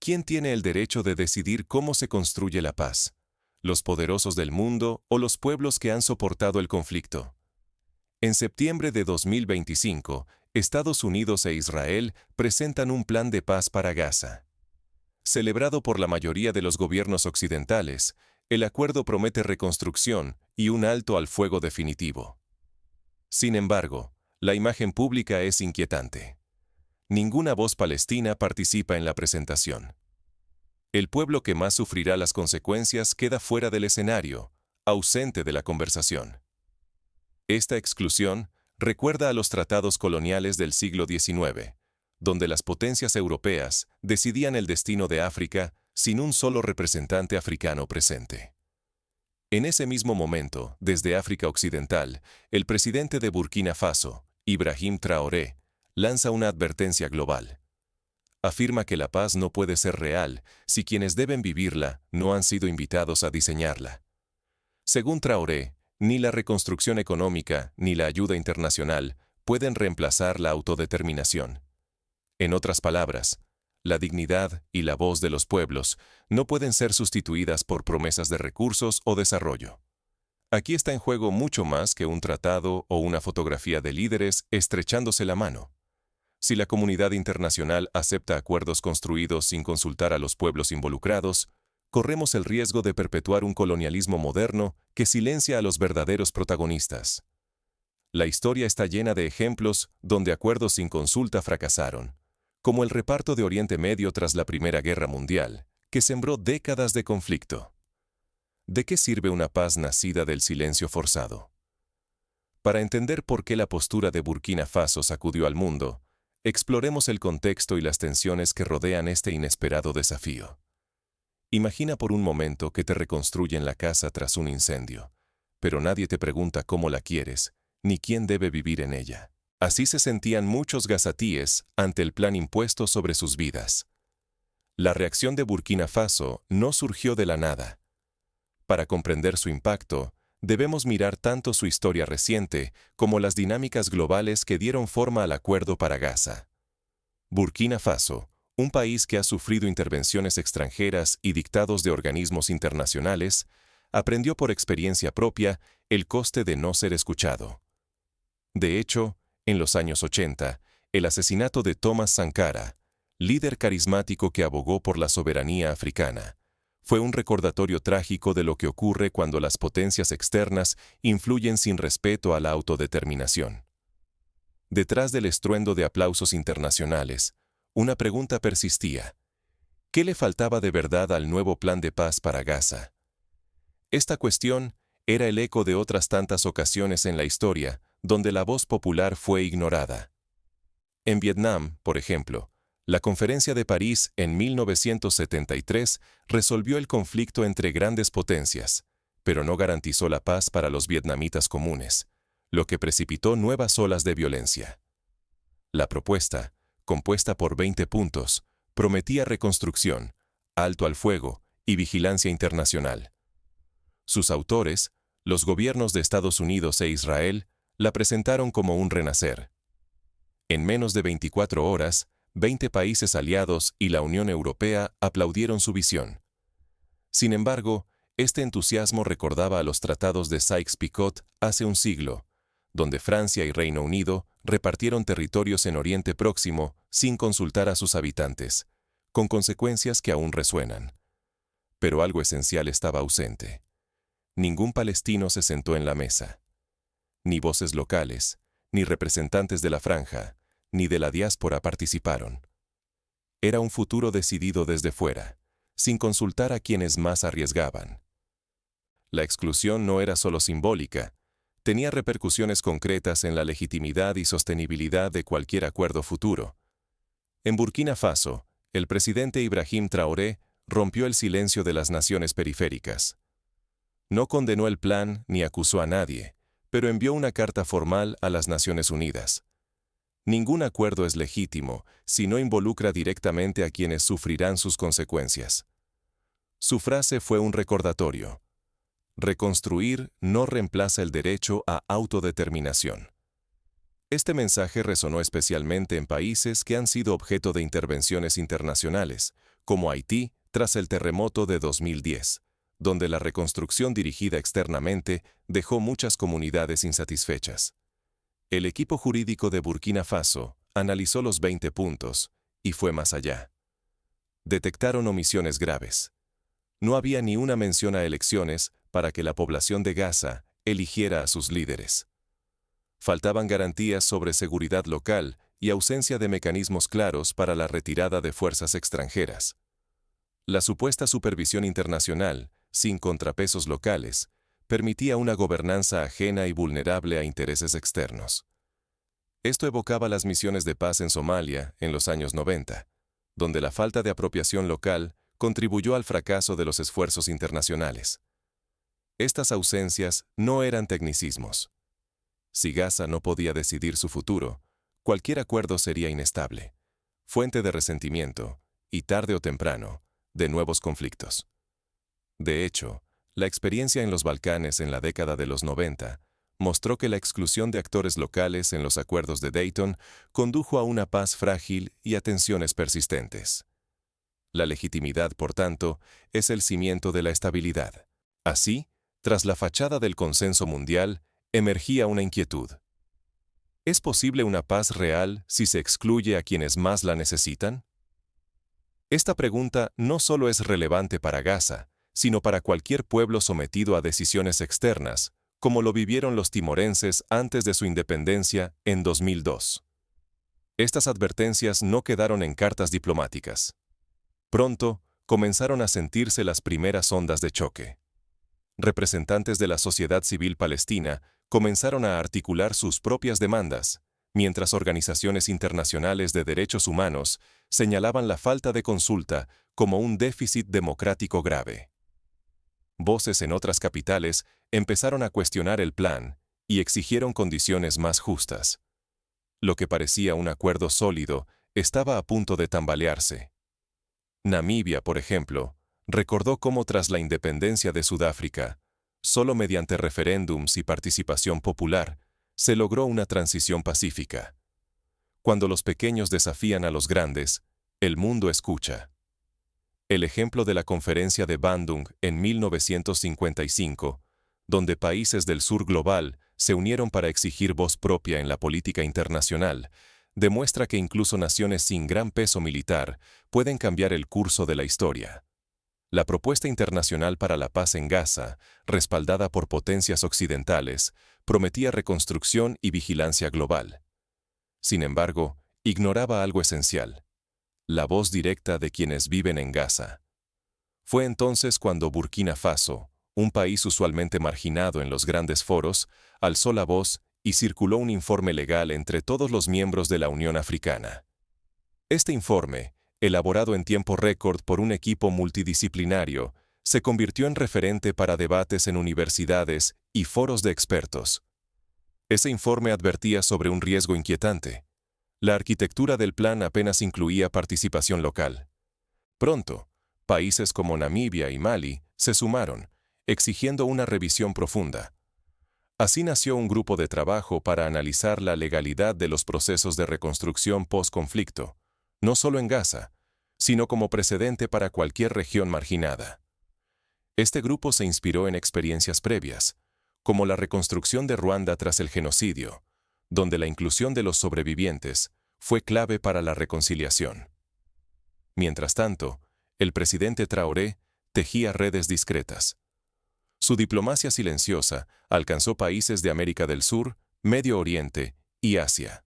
¿Quién tiene el derecho de decidir cómo se construye la paz? ¿Los poderosos del mundo o los pueblos que han soportado el conflicto? En septiembre de 2025, Estados Unidos e Israel presentan un plan de paz para Gaza. Celebrado por la mayoría de los gobiernos occidentales, el acuerdo promete reconstrucción y un alto al fuego definitivo. Sin embargo, la imagen pública es inquietante. Ninguna voz palestina participa en la presentación. El pueblo que más sufrirá las consecuencias queda fuera del escenario, ausente de la conversación. Esta exclusión recuerda a los tratados coloniales del siglo XIX, donde las potencias europeas decidían el destino de África sin un solo representante africano presente. En ese mismo momento, desde África Occidental, el presidente de Burkina Faso, Ibrahim Traoré, lanza una advertencia global. Afirma que la paz no puede ser real si quienes deben vivirla no han sido invitados a diseñarla. Según Traoré, ni la reconstrucción económica ni la ayuda internacional pueden reemplazar la autodeterminación. En otras palabras, la dignidad y la voz de los pueblos no pueden ser sustituidas por promesas de recursos o desarrollo. Aquí está en juego mucho más que un tratado o una fotografía de líderes estrechándose la mano. Si la comunidad internacional acepta acuerdos construidos sin consultar a los pueblos involucrados, corremos el riesgo de perpetuar un colonialismo moderno que silencia a los verdaderos protagonistas. La historia está llena de ejemplos donde acuerdos sin consulta fracasaron, como el reparto de Oriente Medio tras la Primera Guerra Mundial, que sembró décadas de conflicto. ¿De qué sirve una paz nacida del silencio forzado? Para entender por qué la postura de Burkina Faso sacudió al mundo, exploremos el contexto y las tensiones que rodean este inesperado desafío. Imagina por un momento que te reconstruyen la casa tras un incendio, pero nadie te pregunta cómo la quieres, ni quién debe vivir en ella. Así se sentían muchos gazatíes ante el plan impuesto sobre sus vidas. La reacción de Burkina Faso no surgió de la nada. Para comprender su impacto, debemos mirar tanto su historia reciente como las dinámicas globales que dieron forma al acuerdo para Gaza. Burkina Faso, un país que ha sufrido intervenciones extranjeras y dictados de organismos internacionales, aprendió por experiencia propia el coste de no ser escuchado. De hecho, en los años 80, el asesinato de Thomas Sankara, líder carismático que abogó por la soberanía africana, fue un recordatorio trágico de lo que ocurre cuando las potencias externas influyen sin respeto a la autodeterminación. Detrás del estruendo de aplausos internacionales, una pregunta persistía. ¿Qué le faltaba de verdad al nuevo plan de paz para Gaza? Esta cuestión era el eco de otras tantas ocasiones en la historia donde la voz popular fue ignorada. En Vietnam, por ejemplo, la Conferencia de París en 1973 resolvió el conflicto entre grandes potencias, pero no garantizó la paz para los vietnamitas comunes, lo que precipitó nuevas olas de violencia. La propuesta, compuesta por 20 puntos, prometía reconstrucción, alto al fuego y vigilancia internacional. Sus autores, los gobiernos de Estados Unidos e Israel, la presentaron como un renacer. En menos de 24 horas, 20 países aliados y la Unión Europea aplaudieron su visión. Sin embargo, este entusiasmo recordaba a los tratados de Sykes-Picot hace un siglo, donde Francia y Reino Unido repartieron territorios en Oriente Próximo sin consultar a sus habitantes, con consecuencias que aún resuenan. Pero algo esencial estaba ausente. Ningún palestino se sentó en la mesa. Ni voces locales, ni representantes de la franja, ni de la diáspora participaron. Era un futuro decidido desde fuera, sin consultar a quienes más arriesgaban. La exclusión no era solo simbólica, tenía repercusiones concretas en la legitimidad y sostenibilidad de cualquier acuerdo futuro. En Burkina Faso, el presidente Ibrahim Traoré rompió el silencio de las naciones periféricas. No condenó el plan ni acusó a nadie, pero envió una carta formal a las Naciones Unidas. Ningún acuerdo es legítimo si no involucra directamente a quienes sufrirán sus consecuencias. Su frase fue un recordatorio. Reconstruir no reemplaza el derecho a autodeterminación. Este mensaje resonó especialmente en países que han sido objeto de intervenciones internacionales, como Haití tras el terremoto de 2010, donde la reconstrucción dirigida externamente dejó muchas comunidades insatisfechas. El equipo jurídico de Burkina Faso analizó los 20 puntos y fue más allá. Detectaron omisiones graves. No había ni una mención a elecciones para que la población de Gaza eligiera a sus líderes. Faltaban garantías sobre seguridad local y ausencia de mecanismos claros para la retirada de fuerzas extranjeras. La supuesta supervisión internacional, sin contrapesos locales, permitía una gobernanza ajena y vulnerable a intereses externos. Esto evocaba las misiones de paz en Somalia en los años 90, donde la falta de apropiación local contribuyó al fracaso de los esfuerzos internacionales. Estas ausencias no eran tecnicismos. Si Gaza no podía decidir su futuro, cualquier acuerdo sería inestable, fuente de resentimiento y, tarde o temprano, de nuevos conflictos. De hecho, la experiencia en los Balcanes en la década de los 90 mostró que la exclusión de actores locales en los acuerdos de Dayton condujo a una paz frágil y a tensiones persistentes. La legitimidad, por tanto, es el cimiento de la estabilidad. Así, tras la fachada del consenso mundial, emergía una inquietud. ¿Es posible una paz real si se excluye a quienes más la necesitan? Esta pregunta no solo es relevante para Gaza, sino para cualquier pueblo sometido a decisiones externas, como lo vivieron los timorenses antes de su independencia en 2002. Estas advertencias no quedaron en cartas diplomáticas. Pronto, comenzaron a sentirse las primeras ondas de choque. Representantes de la sociedad civil palestina comenzaron a articular sus propias demandas, mientras organizaciones internacionales de derechos humanos señalaban la falta de consulta como un déficit democrático grave. Voces en otras capitales empezaron a cuestionar el plan y exigieron condiciones más justas. Lo que parecía un acuerdo sólido estaba a punto de tambalearse. Namibia, por ejemplo, recordó cómo tras la independencia de Sudáfrica, solo mediante referéndums y participación popular, se logró una transición pacífica. Cuando los pequeños desafían a los grandes, el mundo escucha. El ejemplo de la Conferencia de Bandung en 1955, donde países del sur global se unieron para exigir voz propia en la política internacional, demuestra que incluso naciones sin gran peso militar pueden cambiar el curso de la historia. La propuesta internacional para la paz en Gaza, respaldada por potencias occidentales, prometía reconstrucción y vigilancia global. Sin embargo, ignoraba algo esencial: la voz directa de quienes viven en Gaza. Fue entonces cuando Burkina Faso, un país usualmente marginado en los grandes foros, alzó la voz y circuló un informe legal entre todos los miembros de la Unión Africana. Este informe, elaborado en tiempo récord por un equipo multidisciplinario, se convirtió en referente para debates en universidades y foros de expertos. Ese informe advertía sobre un riesgo inquietante. La arquitectura del plan apenas incluía participación local. Pronto, países como Namibia y Mali se sumaron, exigiendo una revisión profunda. Así nació un grupo de trabajo para analizar la legalidad de los procesos de reconstrucción post-conflicto, no solo en Gaza, sino como precedente para cualquier región marginada. Este grupo se inspiró en experiencias previas, como la reconstrucción de Ruanda tras el genocidio, donde la inclusión de los sobrevivientes fue clave para la reconciliación. Mientras tanto, el presidente Traoré tejía redes discretas. Su diplomacia silenciosa alcanzó países de América del Sur, Medio Oriente y Asia.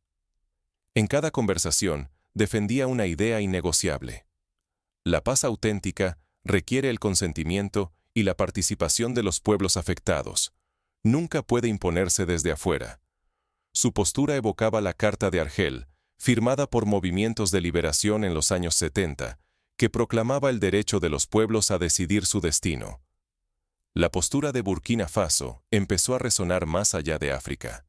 En cada conversación, defendía una idea innegociable. La paz auténtica requiere el consentimiento y la participación de los pueblos afectados. Nunca puede imponerse desde afuera. Su postura evocaba la Carta de Argel, firmada por movimientos de liberación en los años 70, que proclamaba el derecho de los pueblos a decidir su destino. La postura de Burkina Faso empezó a resonar más allá de África.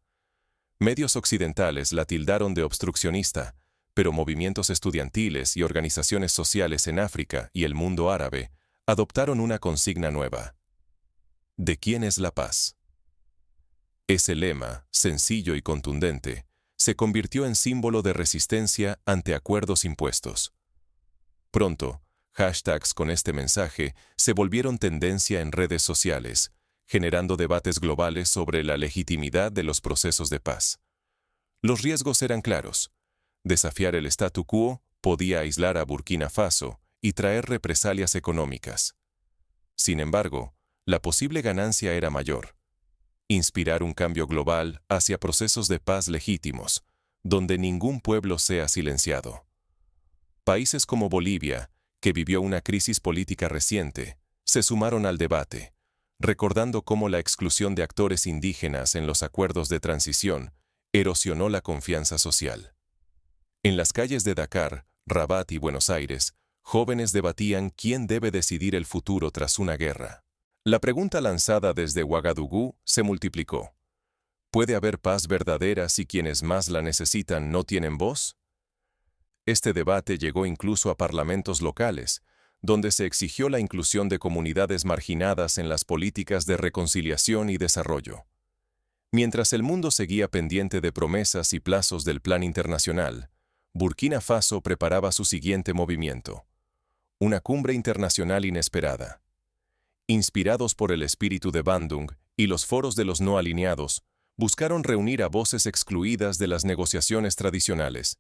Medios occidentales la tildaron de obstruccionista, pero movimientos estudiantiles y organizaciones sociales en África y el mundo árabe adoptaron una consigna nueva. ¿De quién es la paz? Ese lema, sencillo y contundente, se convirtió en símbolo de resistencia ante acuerdos impuestos. Pronto, Hashtags con este mensaje se volvieron tendencia en redes sociales, generando debates globales sobre la legitimidad de los procesos de paz. Los riesgos eran claros. Desafiar el statu quo podía aislar a Burkina Faso y traer represalias económicas. Sin embargo, la posible ganancia era mayor. Inspirar un cambio global hacia procesos de paz legítimos, donde ningún pueblo sea silenciado. Países como Bolivia, que vivió una crisis política reciente, se sumaron al debate, recordando cómo la exclusión de actores indígenas en los acuerdos de transición erosionó la confianza social. En las calles de Dakar, Rabat y Buenos Aires, jóvenes debatían quién debe decidir el futuro tras una guerra. La pregunta lanzada desde Ouagadougou se multiplicó. ¿Puede haber paz verdadera si quienes más la necesitan no tienen voz? Este debate llegó incluso a parlamentos locales, donde se exigió la inclusión de comunidades marginadas en las políticas de reconciliación y desarrollo. Mientras el mundo seguía pendiente de promesas y plazos del plan internacional, Burkina Faso preparaba su siguiente movimiento: una cumbre internacional inesperada. Inspirados por el espíritu de Bandung y los foros de los no alineados, buscaron reunir a voces excluidas de las negociaciones tradicionales.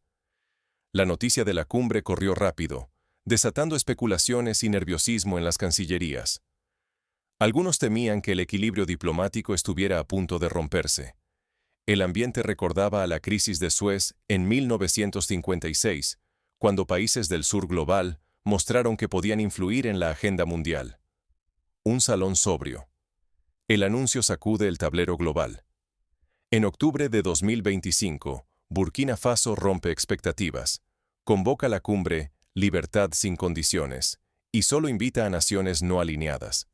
La noticia de la cumbre corrió rápido, desatando especulaciones y nerviosismo en las cancillerías. Algunos temían que el equilibrio diplomático estuviera a punto de romperse. El ambiente recordaba a la crisis de Suez en 1956, cuando países del sur global mostraron que podían influir en la agenda mundial. Un salón sobrio. El anuncio sacude el tablero global. En octubre de 2025, Burkina Faso rompe expectativas, convoca la cumbre Libertad sin condiciones y solo invita a naciones no alineadas.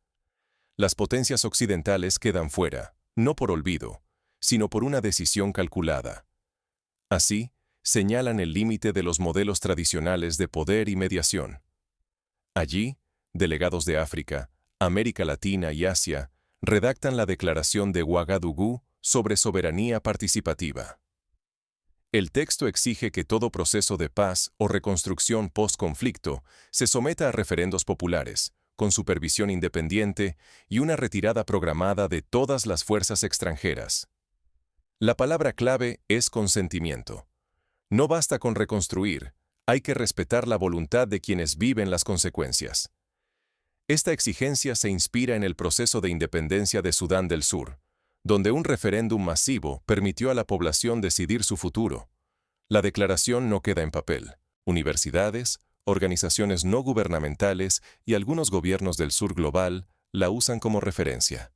Las potencias occidentales quedan fuera, no por olvido, sino por una decisión calculada. Así, señalan el límite de los modelos tradicionales de poder y mediación. Allí, delegados de África, América Latina y Asia redactan la Declaración de Ouagadougou sobre soberanía participativa. El texto exige que todo proceso de paz o reconstrucción post-conflicto se someta a referendos populares, con supervisión independiente y una retirada programada de todas las fuerzas extranjeras. La palabra clave es consentimiento. No basta con reconstruir, hay que respetar la voluntad de quienes viven las consecuencias. Esta exigencia se inspira en el proceso de independencia de Sudán del Sur, donde un referéndum masivo permitió a la población decidir su futuro. La declaración no queda en papel. Universidades, organizaciones no gubernamentales y algunos gobiernos del sur global la usan como referencia.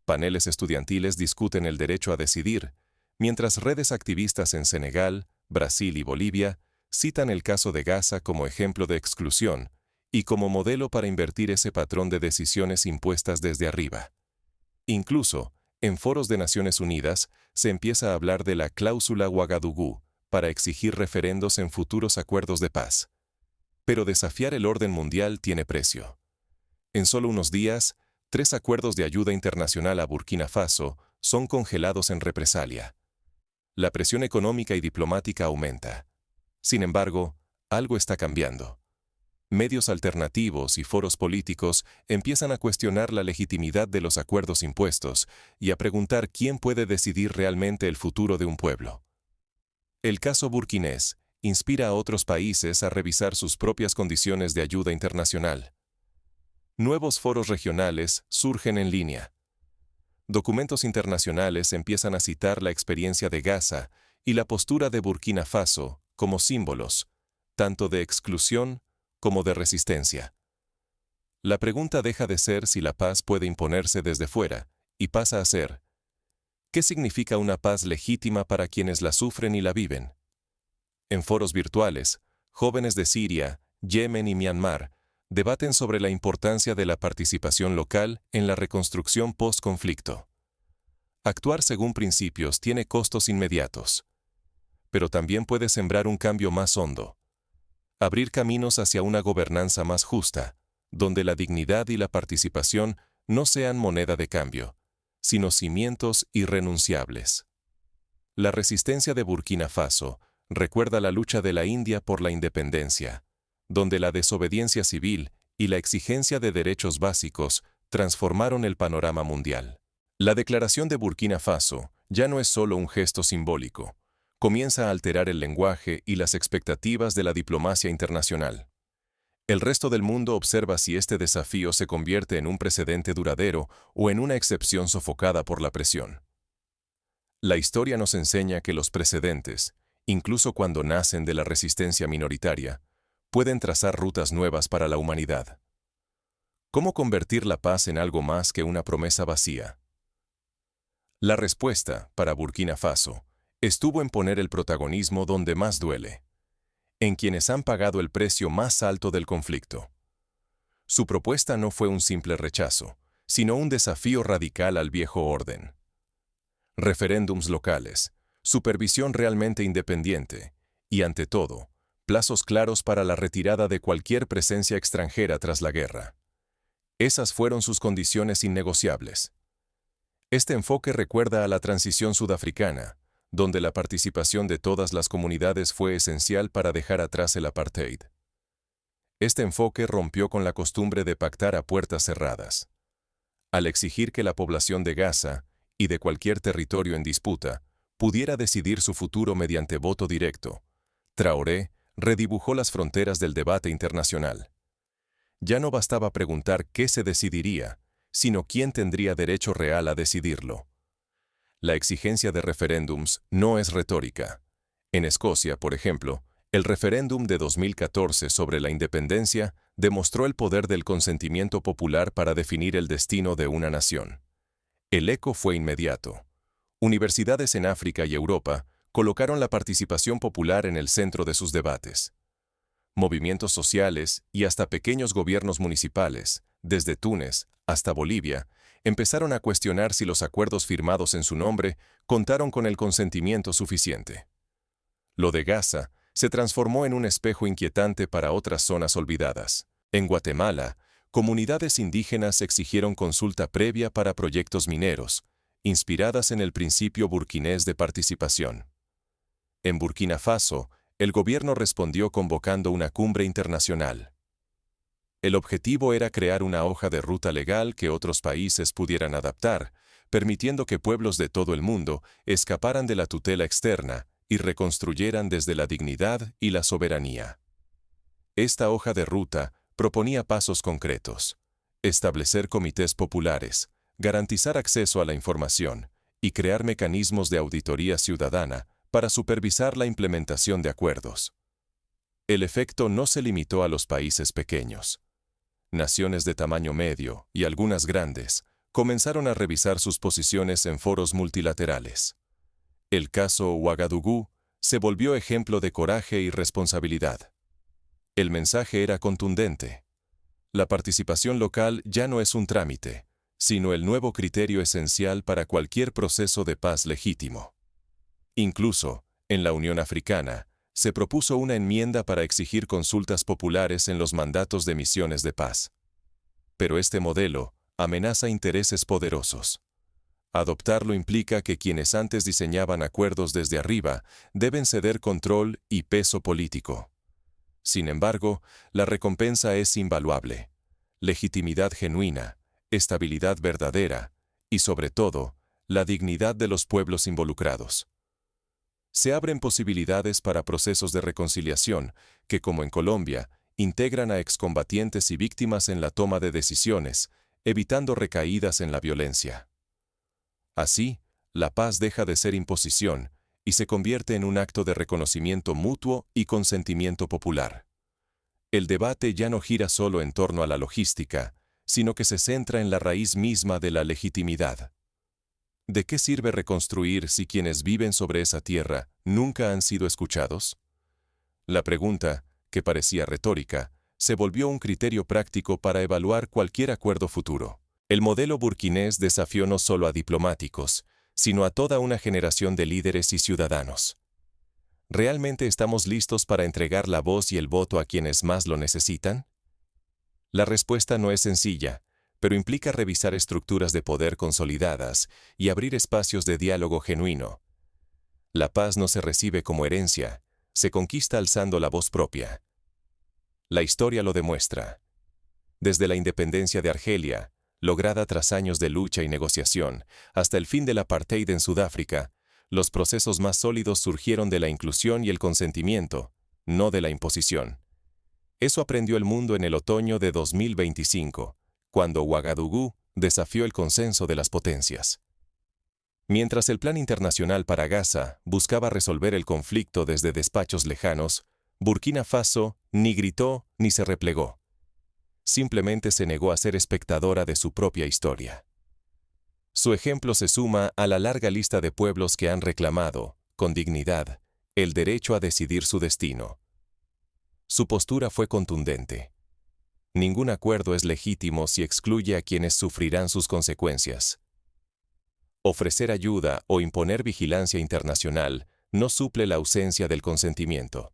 Paneles estudiantiles discuten el derecho a decidir, mientras redes activistas en Senegal, Brasil y Bolivia citan el caso de Gaza como ejemplo de exclusión y como modelo para invertir ese patrón de decisiones impuestas desde arriba. Incluso, en foros de Naciones Unidas, se empieza a hablar de la cláusula Ouagadougou para exigir referendos en futuros acuerdos de paz. Pero desafiar el orden mundial tiene precio. En solo unos días, 3 acuerdos de ayuda internacional a Burkina Faso son congelados en represalia. La presión económica y diplomática aumenta. Sin embargo, algo está cambiando. Medios alternativos y foros políticos empiezan a cuestionar la legitimidad de los acuerdos impuestos y a preguntar quién puede decidir realmente el futuro de un pueblo. El caso burkinés inspira a otros países a revisar sus propias condiciones de ayuda internacional. Nuevos foros regionales surgen en línea. Documentos internacionales empiezan a citar la experiencia de Gaza y la postura de Burkina Faso como símbolos, tanto de exclusión como de resistencia. La pregunta deja de ser si la paz puede imponerse desde fuera y pasa a ser: ¿qué significa una paz legítima para quienes la sufren y la viven? En foros virtuales, jóvenes de Siria, Yemen y Myanmar debaten sobre la importancia de la participación local en la reconstrucción post-conflicto. Actuar según principios tiene costos inmediatos, pero también puede sembrar un cambio más hondo. Abrir caminos hacia una gobernanza más justa, donde la dignidad y la participación no sean moneda de cambio, sino cimientos irrenunciables. La resistencia de Burkina Faso recuerda la lucha de la India por la independencia, donde la desobediencia civil y la exigencia de derechos básicos transformaron el panorama mundial. La declaración de Burkina Faso ya no es solo un gesto simbólico, comienza a alterar el lenguaje y las expectativas de la diplomacia internacional. El resto del mundo observa si este desafío se convierte en un precedente duradero o en una excepción sofocada por la presión. La historia nos enseña que los precedentes, incluso cuando nacen de la resistencia minoritaria, pueden trazar rutas nuevas para la humanidad. ¿Cómo convertir la paz en algo más que una promesa vacía? La respuesta, para Burkina Faso, estuvo en poner el protagonismo donde más duele, en quienes han pagado el precio más alto del conflicto. Su propuesta no fue un simple rechazo, sino un desafío radical al viejo orden. Referéndums locales, supervisión realmente independiente y, ante todo, plazos claros para la retirada de cualquier presencia extranjera tras la guerra. Esas fueron sus condiciones innegociables. Este enfoque recuerda a la transición sudafricana, donde la participación de todas las comunidades fue esencial para dejar atrás el apartheid. Este enfoque rompió con la costumbre de pactar a puertas cerradas. Al exigir que la población de Gaza y de cualquier territorio en disputa pudiera decidir su futuro mediante voto directo, Traoré redibujó las fronteras del debate internacional. Ya no bastaba preguntar qué se decidiría, sino quién tendría derecho real a decidirlo. La exigencia de referéndums no es retórica. En Escocia, por ejemplo, el referéndum de 2014 sobre la independencia demostró el poder del consentimiento popular para definir el destino de una nación. El eco fue inmediato. Universidades en África y Europa colocaron la participación popular en el centro de sus debates. Movimientos sociales y hasta pequeños gobiernos municipales, desde Túnez hasta Bolivia, empezaron a cuestionar si los acuerdos firmados en su nombre contaron con el consentimiento suficiente. Lo de Gaza se transformó en un espejo inquietante para otras zonas olvidadas. En Guatemala, comunidades indígenas exigieron consulta previa para proyectos mineros, inspiradas en el principio burkinés de participación. En Burkina Faso, el gobierno respondió convocando una cumbre internacional. El objetivo era crear una hoja de ruta legal que otros países pudieran adaptar, permitiendo que pueblos de todo el mundo escaparan de la tutela externa y reconstruyeran desde la dignidad y la soberanía. Esta hoja de ruta proponía pasos concretos: establecer comités populares, garantizar acceso a la información y crear mecanismos de auditoría ciudadana para supervisar la implementación de acuerdos. El efecto no se limitó a los países pequeños. Naciones de tamaño medio y algunas grandes comenzaron a revisar sus posiciones en foros multilaterales. El caso Ouagadougou se volvió ejemplo de coraje y responsabilidad. El mensaje era contundente. La participación local ya no es un trámite, sino el nuevo criterio esencial para cualquier proceso de paz legítimo. Incluso, en la Unión Africana, se propuso una enmienda para exigir consultas populares en los mandatos de misiones de paz. Pero este modelo amenaza intereses poderosos. Adoptarlo implica que quienes antes diseñaban acuerdos desde arriba deben ceder control y peso político. Sin embargo, la recompensa es invaluable: legitimidad genuina, estabilidad verdadera y, sobre todo, la dignidad de los pueblos involucrados. Se abren posibilidades para procesos de reconciliación que, como en Colombia, integran a excombatientes y víctimas en la toma de decisiones, evitando recaídas en la violencia. Así, la paz deja de ser imposición y se convierte en un acto de reconocimiento mutuo y consentimiento popular. El debate ya no gira solo en torno a la logística, sino que se centra en la raíz misma de la legitimidad. ¿De qué sirve reconstruir si quienes viven sobre esa tierra nunca han sido escuchados? La pregunta, que parecía retórica, se volvió un criterio práctico para evaluar cualquier acuerdo futuro. El modelo burkinés desafió no solo a diplomáticos, sino a toda una generación de líderes y ciudadanos. ¿Realmente estamos listos para entregar la voz y el voto a quienes más lo necesitan? La respuesta no es sencilla, pero implica revisar estructuras de poder consolidadas y abrir espacios de diálogo genuino. La paz no se recibe como herencia, se conquista alzando la voz propia. La historia lo demuestra. Desde la independencia de Argelia, lograda tras años de lucha y negociación, hasta el fin del apartheid en Sudáfrica, los procesos más sólidos surgieron de la inclusión y el consentimiento, no de la imposición. Eso aprendió el mundo en el otoño de 2025, cuando Ouagadougou desafió el consenso de las potencias. Mientras el Plan Internacional para Gaza buscaba resolver el conflicto desde despachos lejanos, Burkina Faso ni gritó ni se replegó. Simplemente se negó a ser espectadora de su propia historia. Su ejemplo se suma a la larga lista de pueblos que han reclamado, con dignidad, el derecho a decidir su destino. Su postura fue contundente. Ningún acuerdo es legítimo si excluye a quienes sufrirán sus consecuencias. Ofrecer ayuda o imponer vigilancia internacional no suple la ausencia del consentimiento.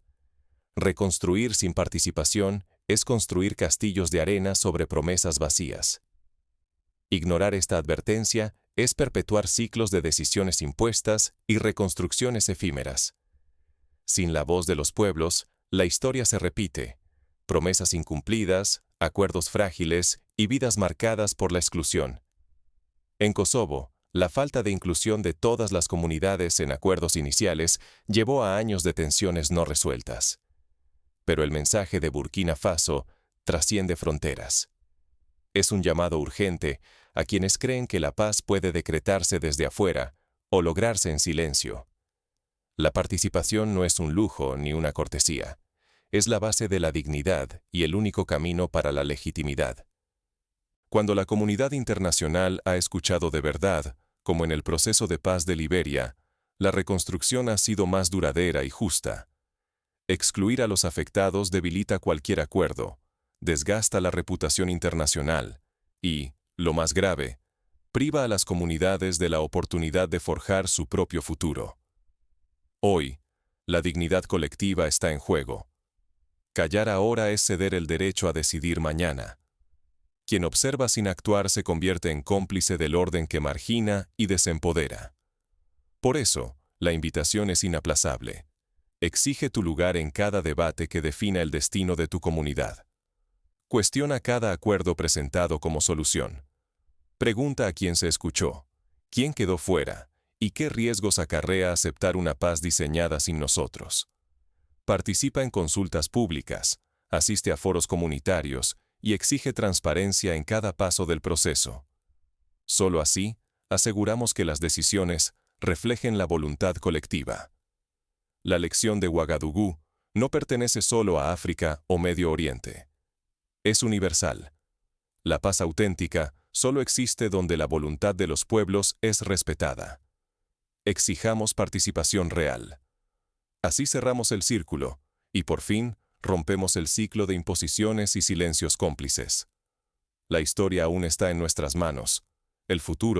Reconstruir sin participación es construir castillos de arena sobre promesas vacías. Ignorar esta advertencia es perpetuar ciclos de decisiones impuestas y reconstrucciones efímeras. Sin la voz de los pueblos, la historia se repite. Promesas incumplidas, acuerdos frágiles y vidas marcadas por la exclusión. En Kosovo, la falta de inclusión de todas las comunidades en acuerdos iniciales llevó a años de tensiones no resueltas. Pero el mensaje de Burkina Faso trasciende fronteras. Es un llamado urgente a quienes creen que la paz puede decretarse desde afuera o lograrse en silencio. La participación no es un lujo ni una cortesía. Es la base de la dignidad y el único camino para la legitimidad. Cuando la comunidad internacional ha escuchado de verdad, como en el proceso de paz de Liberia, la reconstrucción ha sido más duradera y justa. Excluir a los afectados debilita cualquier acuerdo, desgasta la reputación internacional y, lo más grave, priva a las comunidades de la oportunidad de forjar su propio futuro. Hoy, la dignidad colectiva está en juego. Callar ahora es ceder el derecho a decidir mañana. Quien observa sin actuar se convierte en cómplice del orden que margina y desempodera. Por eso, la invitación es inaplazable. Exige tu lugar en cada debate que defina el destino de tu comunidad. Cuestiona cada acuerdo presentado como solución. Pregunta a quién se escuchó, quién quedó fuera y qué riesgos acarrea aceptar una paz diseñada sin nosotros. Participa en consultas públicas, asiste a foros comunitarios y exige transparencia en cada paso del proceso. Solo así, aseguramos que las decisiones reflejen la voluntad colectiva. La lección de Ouagadougou no pertenece solo a África o Medio Oriente. Es universal. La paz auténtica solo existe donde la voluntad de los pueblos es respetada. Exijamos participación real. Así cerramos el círculo, y por fin rompemos el ciclo de imposiciones y silencios cómplices. La historia aún está en nuestras manos. El futuro